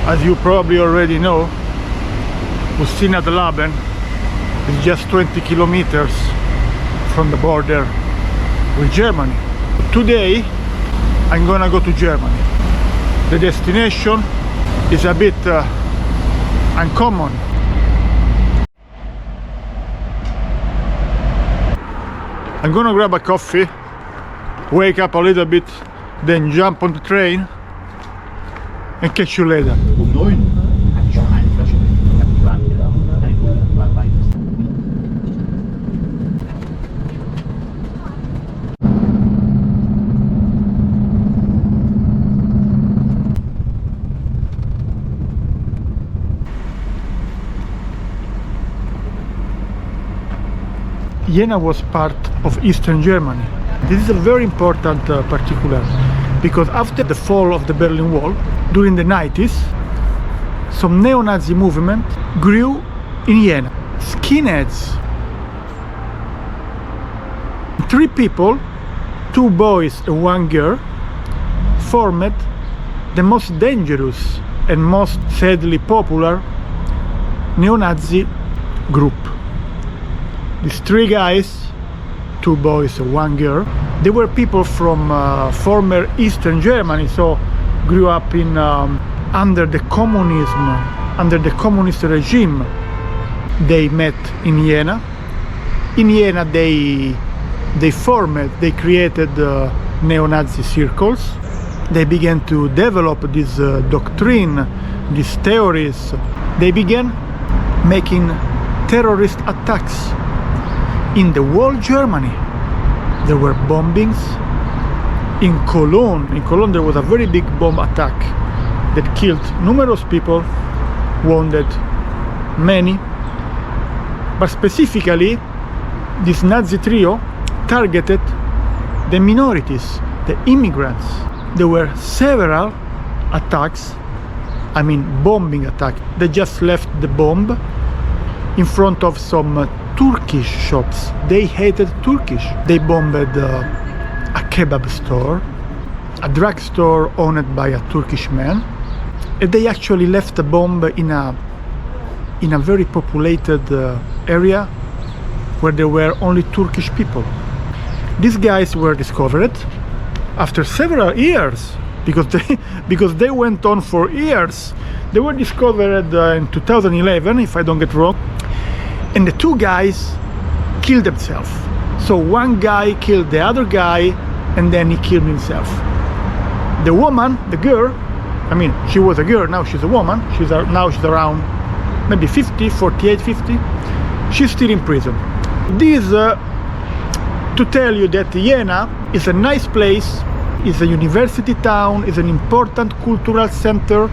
as you probably already know, Laben is just 20 kilometers from the border with Germany. Today I'm gonna go to Germany. The destination is a bit uncommon. I'm gonna grab a coffee, wake up a little bit, then jump on the train and catch you later. Jena was part of Eastern Germany. This is a very important particular, because after the fall of the Berlin Wall, during the 90s, some neo-Nazi movement grew in Jena. Skinheads. 3 people, 2 boys and 1 girl, formed the most dangerous and most sadly popular neo-Nazi group. These 3 guys, 2 boys and 1 girl, they were people from former Eastern Germany, so grew up in under the communism, under the communist regime. They met in Jena. In Jena they created neo-Nazi circles. They began to develop this doctrine, these theories. They began making terrorist attacks in the whole Germany. There were bombings in Cologne. In Cologne there was a very big bomb attack that killed numerous people, wounded many. But specifically, this Nazi trio targeted the minorities, the immigrants. There were several attacks, bombing attacks. They just left the bomb in front of some Turkish shops. They hated Turkish. They bombed a kebab store, a drugstore owned by a Turkish man, and they actually left a bomb in a very populated area where there were only Turkish people. These guys were discovered after several years, because they went on for years. They were discovered in 2011, if I don't get wrong. And the 2 guys killed themselves. So 1 guy killed the other guy, and then he killed himself. The woman, the girl, she was a girl, now she's a woman. Now she's around maybe 50, 48, 50. She's still in prison. This to tell you that Jena is a nice place, is a university town, is an important cultural center,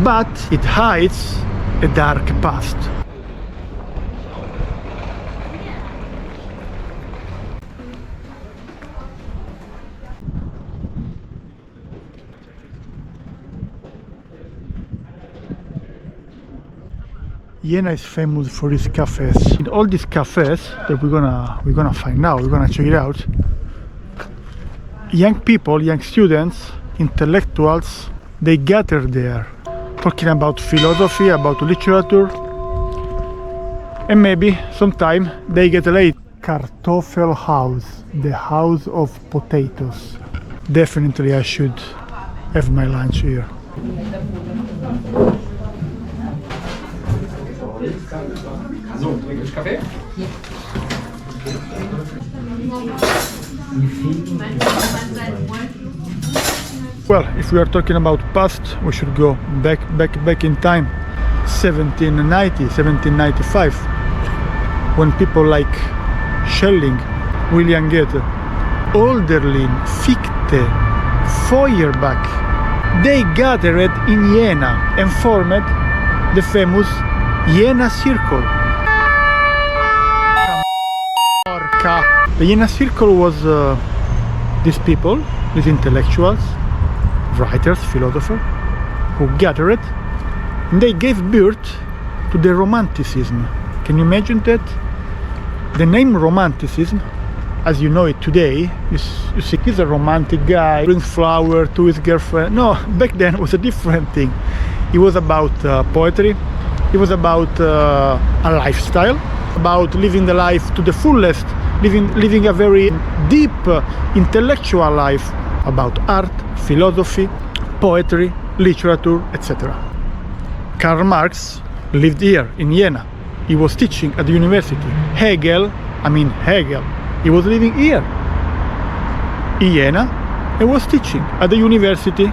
but it hides a dark past. Jena is famous for its cafes. In all these cafes that we're gonna find now, we're gonna check it out. Young people, young students, intellectuals, they gather there, talking about philosophy, about literature, and maybe sometime they get late. Kartoffelhaus, the house of potatoes. Definitely I should have my lunch here. So, Englisch Kaffee? Well, if we are talking about past, we should go back in time, 1790, 1795, when people like Schelling, William Goethe, Hölderlin, Fichte, Feuerbach, they gathered in Jena and formed the famous Jena Circle. The Jena Circle was these people, these intellectuals, writers, philosophers, who gathered, and they gave birth to the Romanticism. Can you imagine that? The name Romanticism, as you know it today, you see he's a romantic guy, brings flower to his girlfriend. No, back then it was a different thing. It was about poetry. It was about a lifestyle, about living the life to the fullest, living a very deep intellectual life about art, philosophy, poetry, literature, etc. Karl Marx lived here in Jena. He was teaching at the university. Hegel, he was living here in Jena and was teaching at the university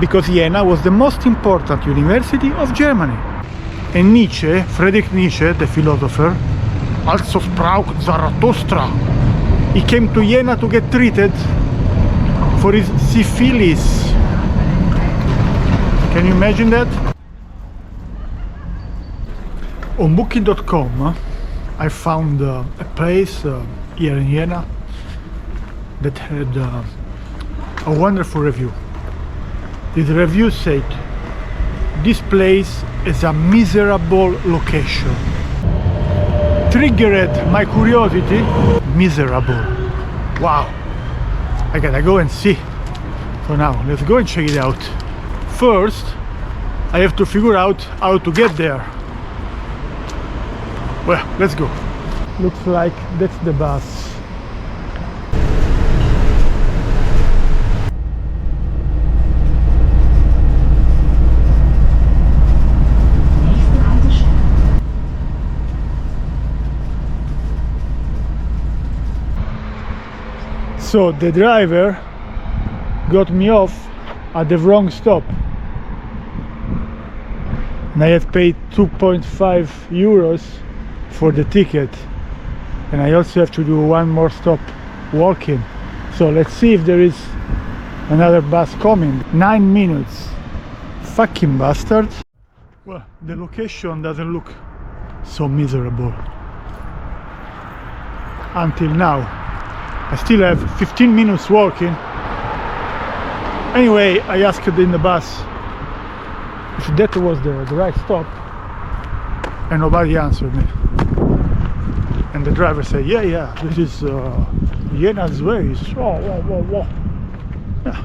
because Jena was the most important university of Germany. And Nietzsche, Friedrich Nietzsche, the philosopher, also sprach Zarathustra. He came to Jena to get treated for his syphilis. Can you imagine that? On booking.com I found a place here in Jena that had a wonderful review. This review said, this place is a miserable location. Triggered my curiosity, miserable. Wow, I gotta go and see. So now, let's go and check it out. First, I have to figure out how to get there. Well, let's go. Looks like that's the bus. So the driver got me off at the wrong stop. And I have paid 2.5 euros for the ticket. And I also have to do one more stop walking. So let's see if there is another bus coming. 9 minutes. Fucking bastard. Well, the location doesn't look so miserable. Until now. I still have 15 minutes walking. Anyway, I asked in the bus if that was the right stop, and nobody answered me. And the driver said, yeah, this is Jena's way. Whoa. Yeah.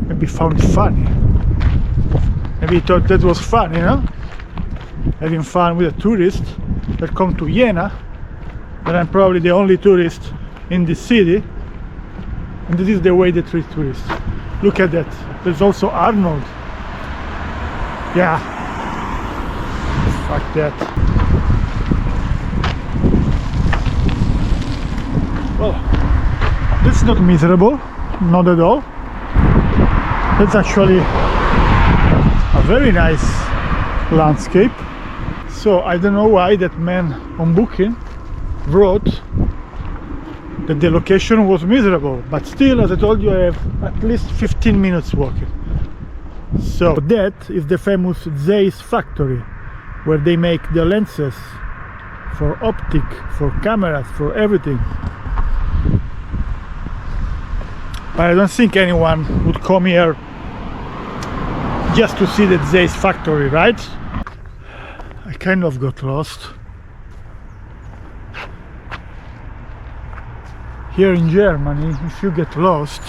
Maybe he found it funny. Maybe he thought that was fun, you know? Having fun with a tourist that come to Jena, but I'm probably the only tourist in the city, and this is the way they treat tourists. Look at that. There's also Arnold. Yeah. Fuck that. Well, that's not miserable, not at all. That's actually a very nice landscape. So I don't know why that man on Booking wrote that the location was miserable, but still, as I told you, I have at least 15 minutes walking. So that is the famous Zeiss factory, where they make the lenses for optic, for cameras, for everything. But I don't think anyone would come here just to see that Zeiss factory, right? I kind of got lost. Here in Germany, if you get lost,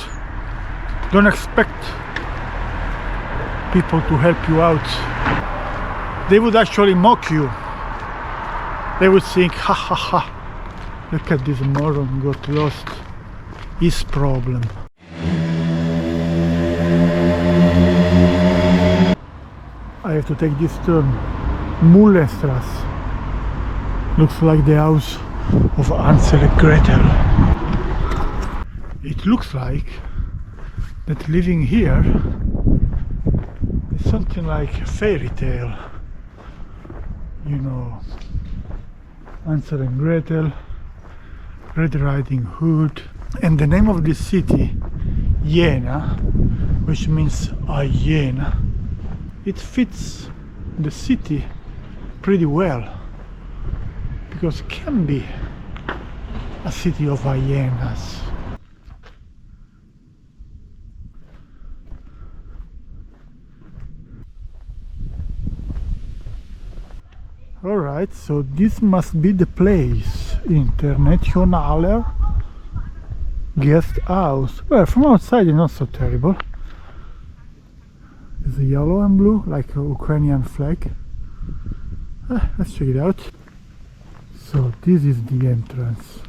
don't expect people to help you out. They would actually mock you. They would think, ha, look at this moron, got lost. His problem. I have to take this turn. Mullenstrasse. Looks like the house of Hansel and Gretel. It looks like that living here is something like a fairy tale. You know, Hansel and Gretel, Red Riding Hood. And the name of this city, Jena, which means hyena, it fits the city pretty well, because it can be a city of hyenas. Alright, so this must be the place. Internationaler Guest House. Well, from outside it's not so terrible. There's It's yellow and blue, like a Ukrainian flag. Let's check it out. So this is the entrance.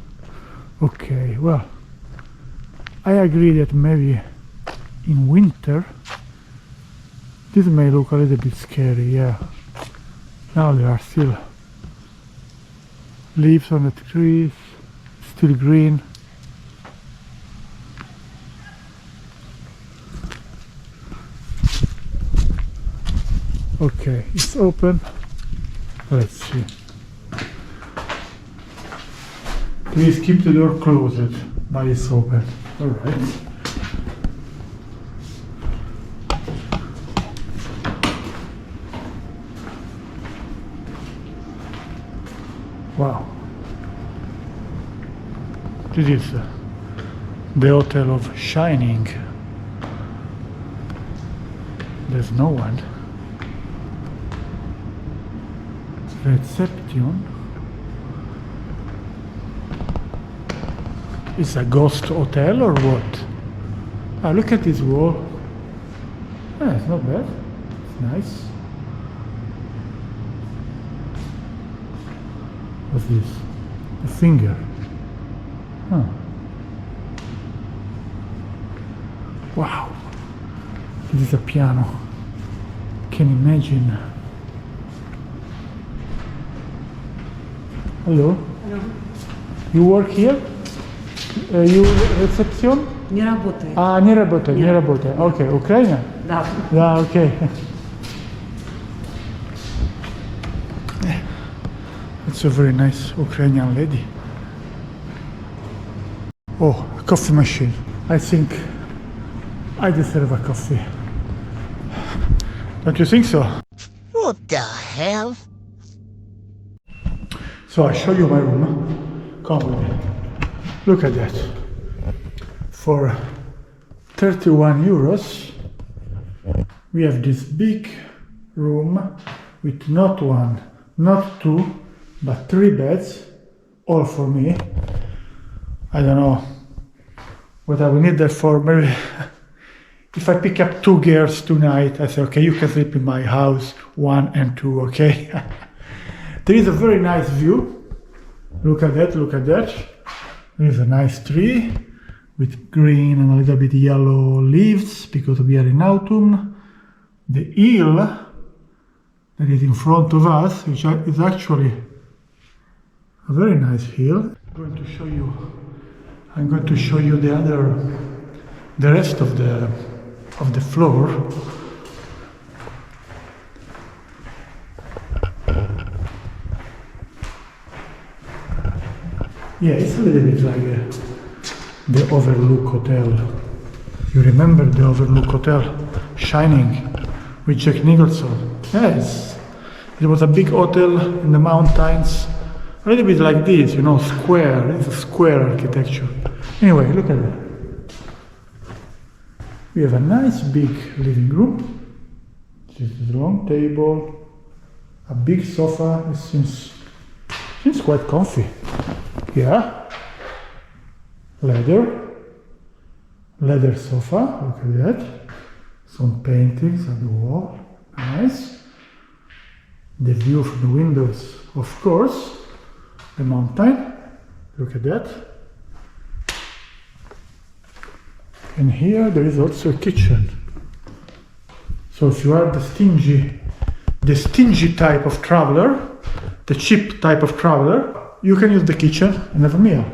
Okay, well, I agree that maybe in winter this may look a little bit scary, yeah. Now there are still leaves on the trees, still green. Okay, it's open. Let's see. Please keep the door closed, but it's open. Alright. Wow. This is the Hotel of Shining. There's no one. Reception. It's a ghost hotel or what? Ah, look at this wall. Ah, it's not bad. It's nice. What's this? A finger. Huh. Wow. This is a piano. Can you imagine? Hello. Hello. You work here? You reception? Не работает. А, не работает, не работает. Окей, Украина? Да. Да, окей. It's a very nice Ukrainian lady. Oh, a coffee machine. I think I deserve a coffee. Don't you think so? What the hell? So I show you my room. Come with me. Look at that. For 31 euros, we have this big room with not one, not two, but 3 beds, all for me. I don't know what I will need that for. Maybe if I pick up 2 girls tonight, I say, okay, you can sleep in my house, 1 and 2, okay? There is a very nice view. Look at that, look at that. There is a nice tree with green and a little bit yellow leaves because we are in autumn. The hill that is in front of us, which is actually a very nice hill. I'm going to show you the rest of the floor. Yeah, it's a little bit like the Overlook Hotel. You remember the Overlook Hotel Shining with Jack Nicholson? Yes, it was a big hotel in the mountains, a little bit like this, you know, square. It's a square architecture. Anyway, look at that. We have a nice big living room. This is a long table, a big sofa. It seems quite comfy. Yeah, leather sofa, look at that, some paintings on the wall, nice. The view from the windows, of course, the mountain, look at that. And here there is also a kitchen. So if you are the stingy type of traveler, the cheap type of traveler, you can use the kitchen and have a meal.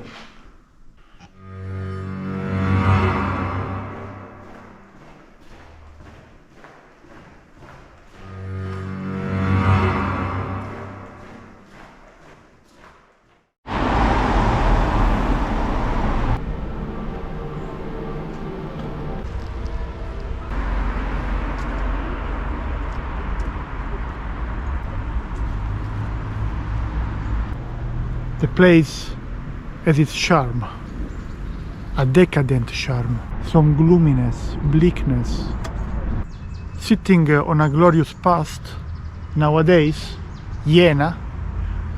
The place has its charm, a decadent charm, some gloominess, bleakness. Sitting on a glorious past, nowadays, Jena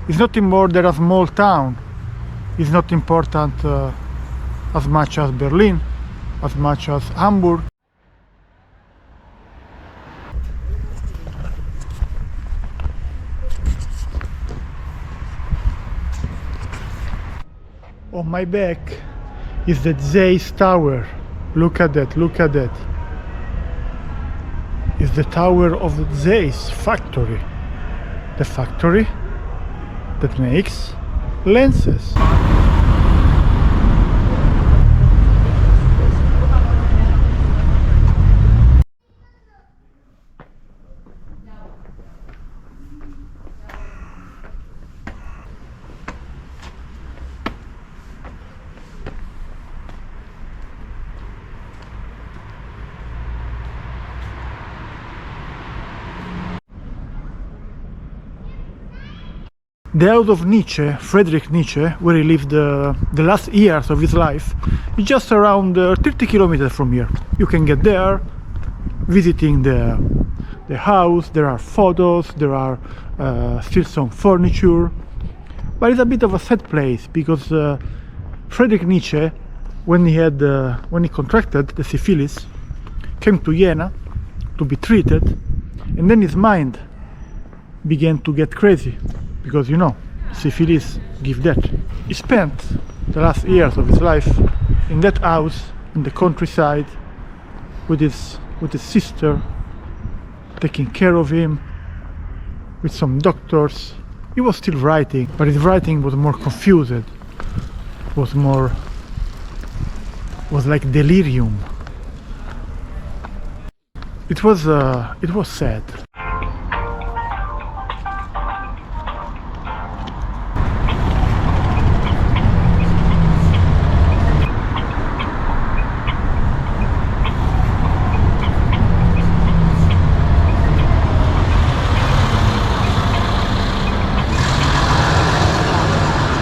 is nothing more than a small town. It's not important as much as Berlin, as much as Hamburg. my back is the Zeiss Tower. Look at that, look at that. It's the tower of the Zeiss factory. The factory that makes lenses. The house of Nietzsche, Friedrich Nietzsche, where he lived the last years of his life, is just around 30 kilometers from here. You can get there, visiting the house. There are photos, there are still some furniture, but it's a bit of a sad place because Friedrich Nietzsche, when he contracted the syphilis, came to Jena to be treated, and then his mind began to get crazy. Because you know, syphilis gives death. He spent the last years of his life in that house in the countryside with his sister, taking care of him, with some doctors. He was still writing, but his writing was more confused. Was like delirium. It was sad.